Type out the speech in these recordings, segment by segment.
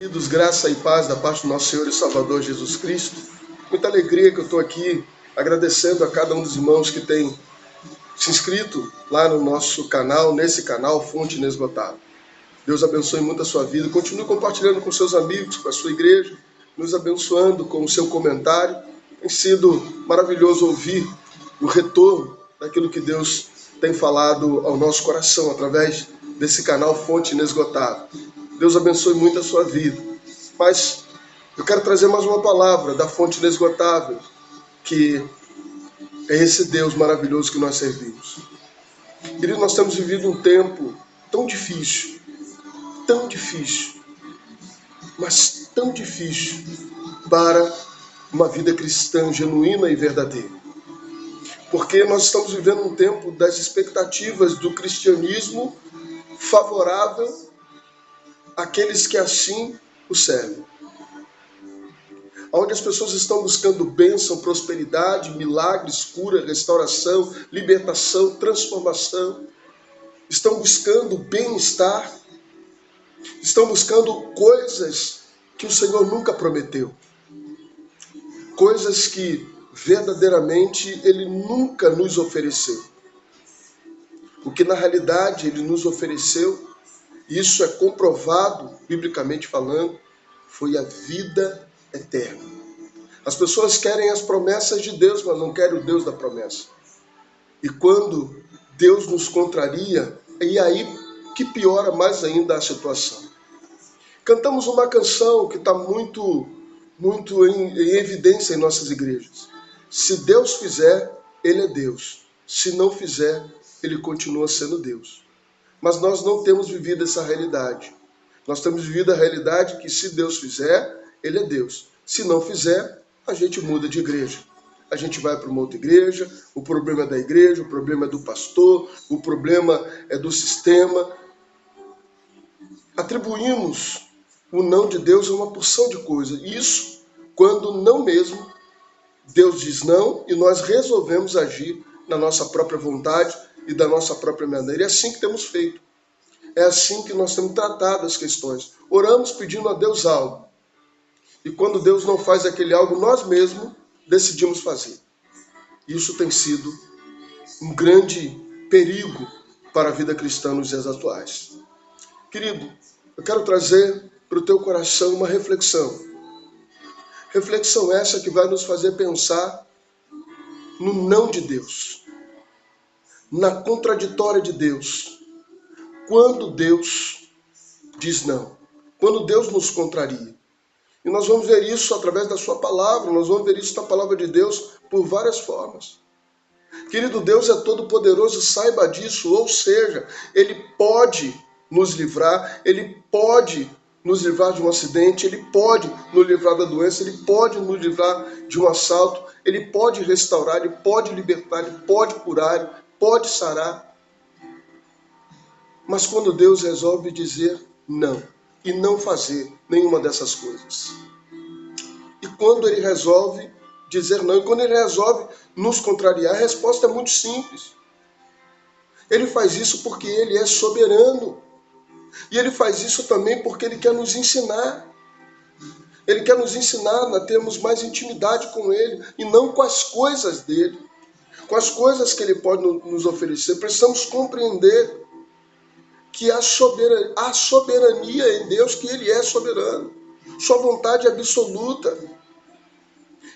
Queridos, graça e paz da parte do nosso Senhor e Salvador Jesus Cristo. Muita alegria que eu estou aqui agradecendo a cada um dos irmãos que tem se inscrito lá no nosso canal, nesse canal Fonte Inesgotável. Deus abençoe muito a sua vida. Continue compartilhando com seus amigos, com a sua igreja, nos abençoando com o seu comentário. Tem sido maravilhoso ouvir o retorno daquilo que Deus tem falado ao nosso coração através desse canal Fonte Inesgotável. Deus abençoe muito a sua vida. Mas eu quero trazer mais uma palavra da fonte inesgotável, que é esse Deus maravilhoso que nós servimos. Querido, nós temos vivido um tempo tão difícil, mas tão difícil para uma vida cristã genuína e verdadeira. Porque nós estamos vivendo um tempo das expectativas do cristianismo favorável àqueles que assim o servem. Onde as pessoas estão buscando bênção, prosperidade, milagres, cura, restauração, libertação, transformação. Estão buscando bem-estar. Estão buscando coisas que o Senhor nunca prometeu. Coisas que verdadeiramente Ele nunca nos ofereceu. O que na realidade Ele nos ofereceu, isso é comprovado, biblicamente falando, foi a vida eterna. As pessoas querem as promessas de Deus, mas não querem o Deus da promessa. E quando Deus nos contraria, é aí que piora mais ainda a situação. Cantamos uma canção que está muito em evidência em nossas igrejas. Se Deus fizer, Ele é Deus. Se não fizer, Ele continua sendo Deus. Mas nós não temos vivido essa realidade. Nós temos vivido a realidade que se Deus fizer, Ele é Deus. Se não fizer, a gente muda de igreja. A gente vai para uma outra igreja, o problema é da igreja, o problema é do pastor, o problema é do sistema. Atribuímos o não de Deus a uma porção de coisas. Isso quando não mesmo Deus diz não e nós resolvemos agir na nossa própria vontade e da nossa própria maneira. É assim que temos feito. É assim que nós temos tratado as questões. Oramos pedindo a Deus algo. E quando Deus não faz aquele algo, nós mesmos decidimos fazer. Isso tem sido um grande perigo para a vida cristã nos dias atuais. Querido, eu quero trazer para o teu coração uma reflexão. Reflexão essa que vai nos fazer pensar no não de Deus, na contraditória de Deus. Quando Deus diz não, quando Deus nos contraria. E nós vamos ver isso através da sua palavra, nós vamos ver isso na palavra de Deus por várias formas. Querido, Deus é todo poderoso, saiba disso, ou seja, Ele pode nos livrar, Ele pode nos livrar de um acidente, Ele pode nos livrar da doença, Ele pode nos livrar de um assalto, Ele pode restaurar, Ele pode libertar, Ele pode curar, Ele pode sarar. Mas quando Deus resolve dizer não, e não fazer nenhuma dessas coisas. E quando Ele resolve dizer não, e quando Ele resolve nos contrariar, a resposta é muito simples. Ele faz isso porque Ele é soberano. E Ele faz isso também porque Ele quer nos ensinar. Ele quer nos ensinar a termos mais intimidade com Ele e não com as coisas dEle, com as coisas que Ele pode nos oferecer. Precisamos compreender que há soberania em Deus, que Ele é soberano. Sua vontade é absoluta.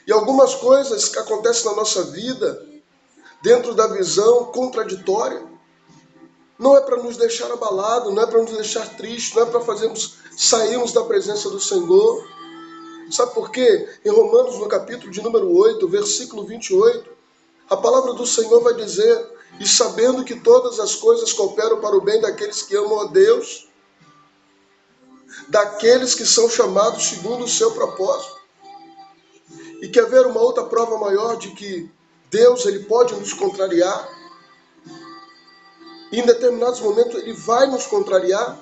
E algumas coisas que acontecem na nossa vida, dentro da visão contraditória, não é para nos deixar abalados, não é para nos deixar tristes, não é para sairmos da presença do Senhor. Sabe por quê? Em Romanos, no capítulo de número 8, versículo 28, a palavra do Senhor vai dizer: e sabendo que todas as coisas cooperam para o bem daqueles que amam a Deus, daqueles que são chamados segundo o seu propósito. E quer ver uma outra prova maior de que Deus ele pode nos contrariar? E em determinados momentos Ele vai nos contrariar.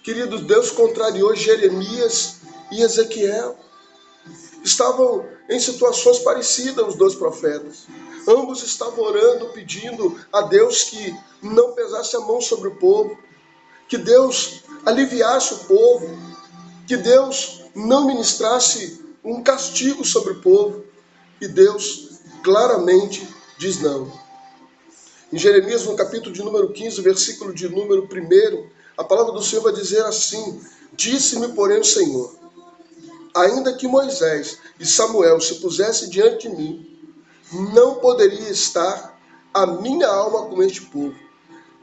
Queridos, Deus contrariou Jeremias e Ezequiel. Estavam em situações parecidas os dois profetas. Ambos estavam orando, pedindo a Deus que não pesasse a mão sobre o povo, que Deus aliviasse o povo. que Deus não ministrasse um castigo sobre o povo, e Deus claramente diz não. Em Jeremias, no capítulo de número 15, versículo de número 1, a palavra do Senhor vai dizer assim: disse-me, porém, o Senhor, ainda que Moisés e Samuel se pusessem diante de mim, não poderia estar a minha alma com este povo.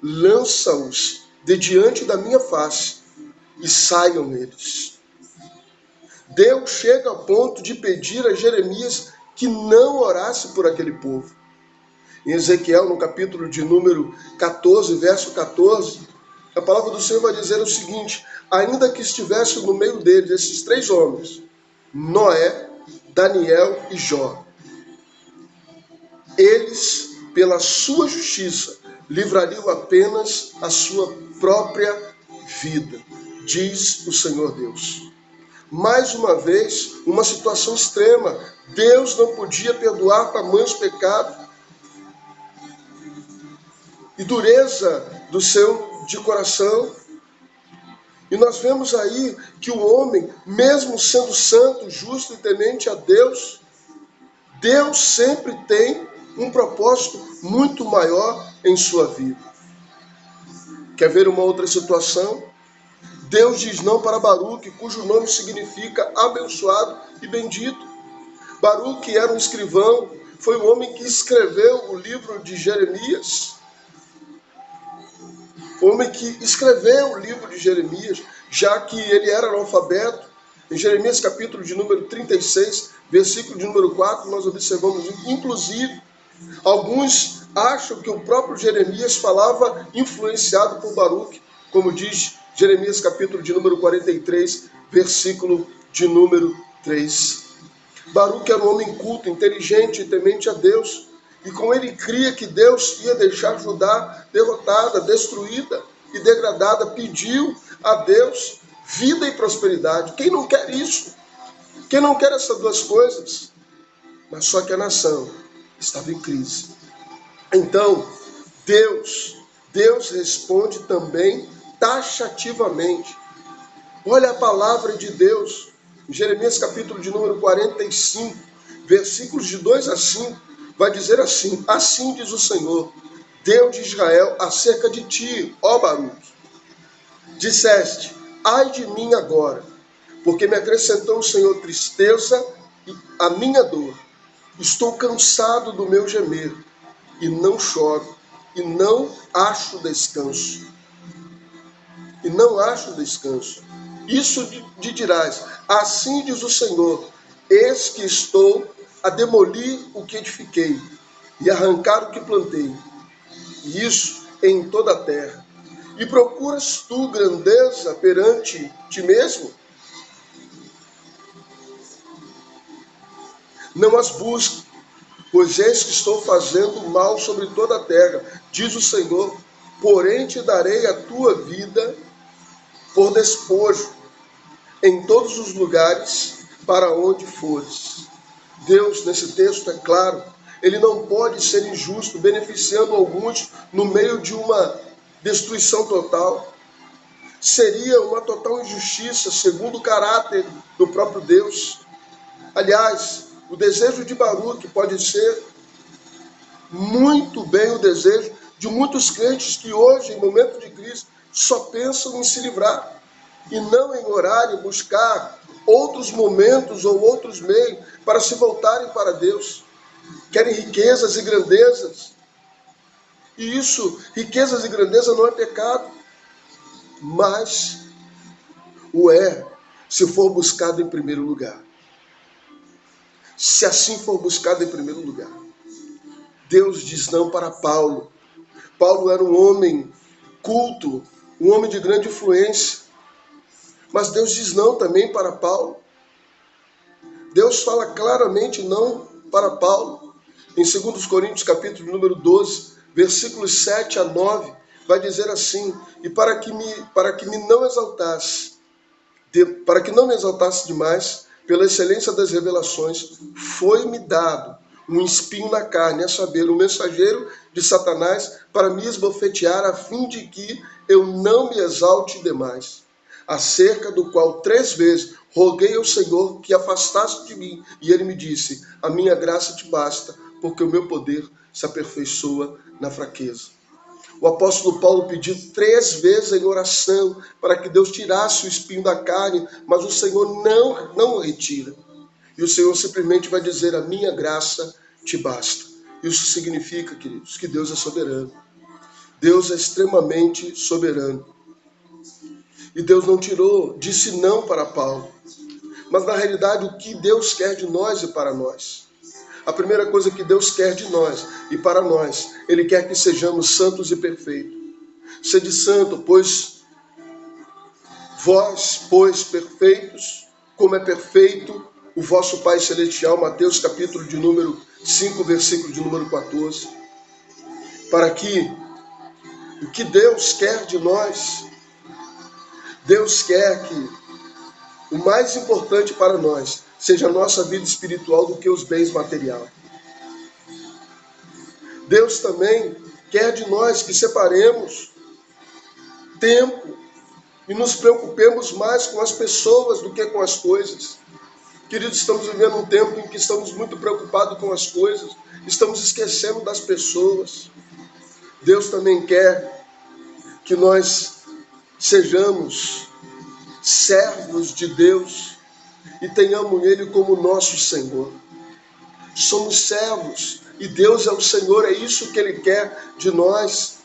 Lança-os de diante da minha face e saiam eles. Deus chega ao ponto de pedir a Jeremias que não orasse por aquele povo. Em Ezequiel, no capítulo de número 14, verso 14, a palavra do Senhor vai dizer o seguinte: ainda que estivesse no meio deles esses 3 homens, Noé, Daniel e Jó, eles, pela sua justiça, livrariam apenas a sua própria vida, diz o Senhor Deus. Mais uma vez, uma situação extrema. Deus não podia perdoar tamanhos pecados e dureza do seu de coração. E nós vemos aí que o homem, mesmo sendo santo, justo e temente a Deus, Deus sempre tem um propósito muito maior em sua vida. Quer ver uma outra situação? Deus diz não para Baruque, cujo nome significa abençoado e bendito. Baruque era um escrivão, foi o homem que escreveu o livro de Jeremias. O homem que escreveu o livro de Jeremias, já que ele era analfabeto. Em Jeremias capítulo de número 36, versículo de número 4, nós observamos, inclusive, alguns acham que o próprio Jeremias falava influenciado por Baruque, como diz Jeremias capítulo de número 43, versículo de número 3. Baruque era um homem culto, inteligente e temente a Deus, e com ele cria que Deus ia deixar Judá derrotada, destruída e degradada. Pediu a Deus vida e prosperidade. Quem não quer isso? Quem não quer essas duas coisas? Mas só que a nação estava em crise. Então, Deus responde também taxativamente. Olha a palavra de Deus, em Jeremias capítulo de número 45, versículos de 2 a 5, vai dizer assim: assim diz o Senhor, Deus de Israel, acerca de ti, ó Baruque. Disseste, ai de mim agora, porque me acrescentou o Senhor tristeza e a minha dor. Estou cansado do meu gemer, e não choro, e não acho descanso. E não acho descanso. Isso dirás, assim diz o Senhor, eis que estou a demolir o que edifiquei, e arrancar o que plantei, e isso em toda a terra. E procuras tu grandeza perante ti mesmo? Não as busques, pois eis que estou fazendo mal sobre toda a terra, diz o Senhor, porém te darei a tua vida por despojo em todos os lugares para onde fores. Deus, nesse texto, é claro, ele não pode ser injusto, beneficiando alguns no meio de uma destruição total. Seria uma total injustiça, segundo o caráter do próprio Deus. Aliás, o desejo de Baruque pode ser muito bem o desejo de muitos crentes que hoje, em momento de crise, só pensam em se livrar e não em orar e buscar outros momentos ou outros meios para se voltarem para Deus. Querem riquezas e grandezas. E isso, riquezas e grandeza não é pecado, mas o é se for buscado em primeiro lugar. Se assim for buscado em primeiro lugar. Deus diz não para Paulo. Paulo era um homem culto, um homem de grande influência. Mas Deus diz não também para Paulo. Deus fala claramente não para Paulo. Em 2 Coríntios, capítulo número 12, versículos 7 a 9, vai dizer assim: e para que não me exaltasse demais, pela excelência das revelações, foi-me dado um espinho na carne, a saber, um mensageiro de Satanás, para me esbofetear, a fim de que eu não me exalte demais. acerca do qual 3 vezes roguei ao Senhor que afastasse de mim. E ele me disse, a minha graça te basta, porque o meu poder se aperfeiçoa na fraqueza. O apóstolo Paulo pediu 3 vezes em oração para que Deus tirasse o espinho da carne, mas o Senhor não o retira. E o Senhor simplesmente vai dizer, a minha graça te basta. Isso significa, queridos, que Deus é soberano. Deus é extremamente soberano. E Deus não disse não para Paulo. Mas na realidade o que Deus quer de nós e para nós? A primeira coisa que Deus quer de nós e para nós, Ele quer que sejamos santos e perfeitos. Sede santo, pois vós, perfeitos, como é perfeito o vosso Pai Celestial. Mateus capítulo de número 5, versículo de número 14. Para que o que Deus quer de nós, Deus quer que o mais importante para nós seja a nossa vida espiritual do que os bens materiais. Deus também quer de nós que separemos tempo e nos preocupemos mais com as pessoas do que com as coisas. Queridos, estamos vivendo um tempo em que estamos muito preocupados com as coisas, estamos esquecendo das pessoas. Deus também quer que nós sejamos servos de Deus e tenhamos Ele como nosso Senhor. Somos servos e Deus é o Senhor, é isso que Ele quer de nós.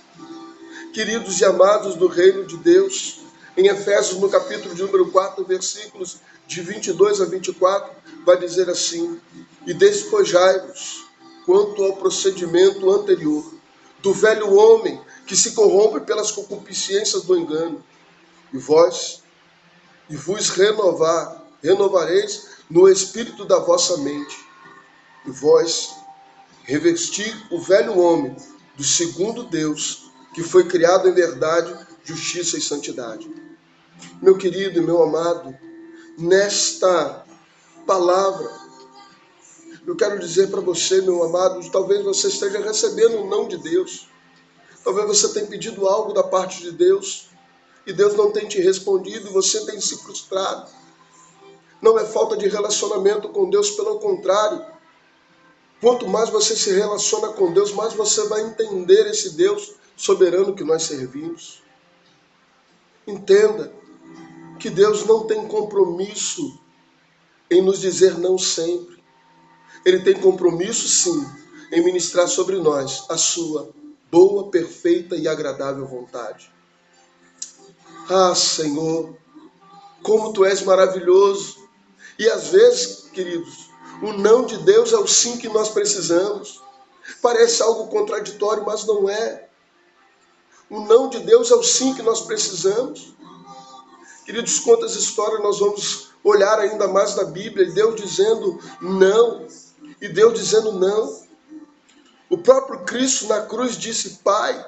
Queridos e amados do reino de Deus, em Efésios, no capítulo de número 4, versículos de 22 a 24, vai dizer assim, e despojai-vos, quanto ao procedimento anterior, do velho homem que se corrompe pelas concupiscências do engano, e vos renovareis no espírito da vossa mente, e vós revestir o velho homem do segundo Deus, que foi criado em verdade, justiça e santidade. Meu querido e meu amado, nesta palavra, eu quero dizer para você, meu amado, talvez você esteja recebendo um não de Deus. Talvez você tenha pedido algo da parte de Deus e Deus não tenha te respondido e você tenha se frustrado. Não é falta de relacionamento com Deus, pelo contrário. Quanto mais você se relaciona com Deus, mais você vai entender esse Deus soberano que nós servimos. Entenda que Deus não tem compromisso em nos dizer não sempre. Ele tem compromisso, sim, em ministrar sobre nós a sua boa, perfeita e agradável vontade. Ah, Senhor, como Tu és maravilhoso. E às vezes, queridos, o não de Deus é o sim que nós precisamos. Parece algo contraditório, mas não é. O não de Deus é o sim que nós precisamos. Queridos, quantas histórias nós vamos olhar ainda mais na Bíblia, e Deus dizendo não, e Deus dizendo não. O próprio Cristo na cruz disse, Pai,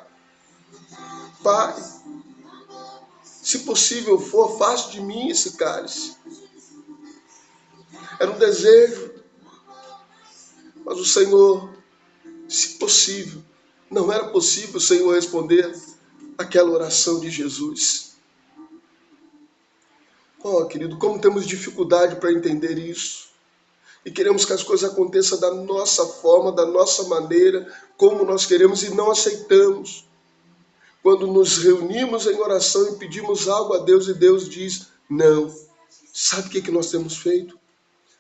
se possível for, afaste de mim esse cálice. Era um desejo, mas o Senhor, se possível, não era possível o Senhor responder aquela oração de Jesus. Oh, querido, como temos dificuldade para entender isso. E queremos que as coisas aconteçam da nossa forma, da nossa maneira, como nós queremos, e não aceitamos. Quando nos reunimos em oração e pedimos algo a Deus e Deus diz não. Sabe o que nós temos feito?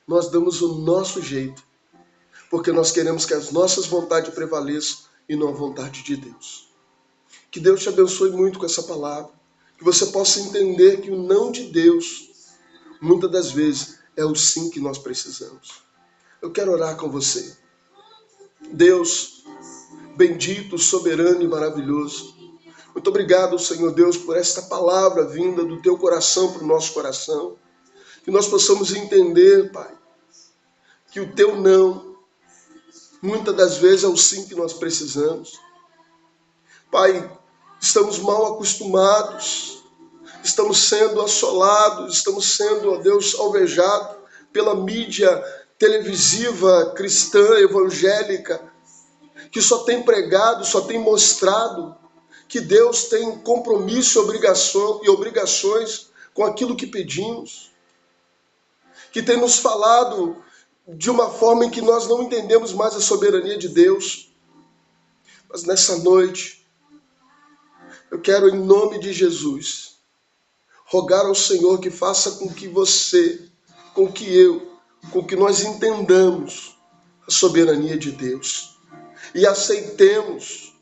Nós damos o nosso jeito, porque nós queremos que as nossas vontades prevaleçam e não a vontade de Deus. Que Deus te abençoe muito com essa palavra, que você possa entender que o não de Deus, muitas das vezes, é o sim que nós precisamos. Eu quero orar com você. Deus, bendito, soberano e maravilhoso, muito obrigado, Senhor Deus, por esta palavra vinda do Teu coração para o nosso coração. Que nós possamos entender, Pai, que o Teu não, muitas das vezes, é o sim que nós precisamos. Pai, estamos mal acostumados, estamos sendo assolados, estamos sendo, ó Deus, alvejados pela mídia televisiva cristã, evangélica, que só tem pregado, só tem mostrado que Deus tem compromisso e obrigações com aquilo que pedimos, que tem nos falado de uma forma em que nós não entendemos mais a soberania de Deus. Mas nessa noite, eu quero, em nome de Jesus, rogar ao Senhor que faça com que você, com que eu, com que nós entendamos a soberania de Deus e aceitemos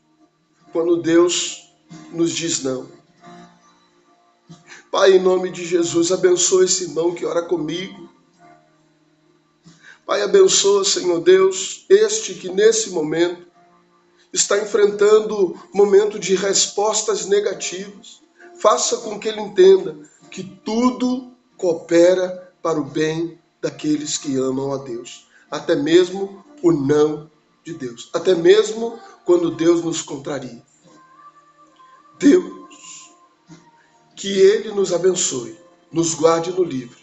quando Deus nos diz não. Pai, em nome de Jesus, abençoa esse irmão que ora comigo. Pai, abençoa, Senhor Deus, este que nesse momento está enfrentando momento de respostas negativas. Faça com que ele entenda que tudo coopera para o bem daqueles que amam a Deus. Até mesmo o não de Deus. Até mesmo quando Deus nos contraria. Deus, que Ele nos abençoe, nos guarde no livro.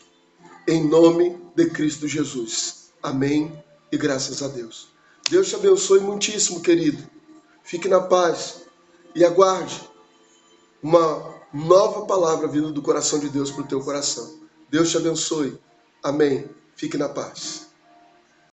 Em nome de Cristo Jesus. Amém e graças a Deus. Deus te abençoe muitíssimo, querido. Fique na paz e aguarde uma nova palavra vindo do coração de Deus para o teu coração. Deus te abençoe. Amém. Fique na paz.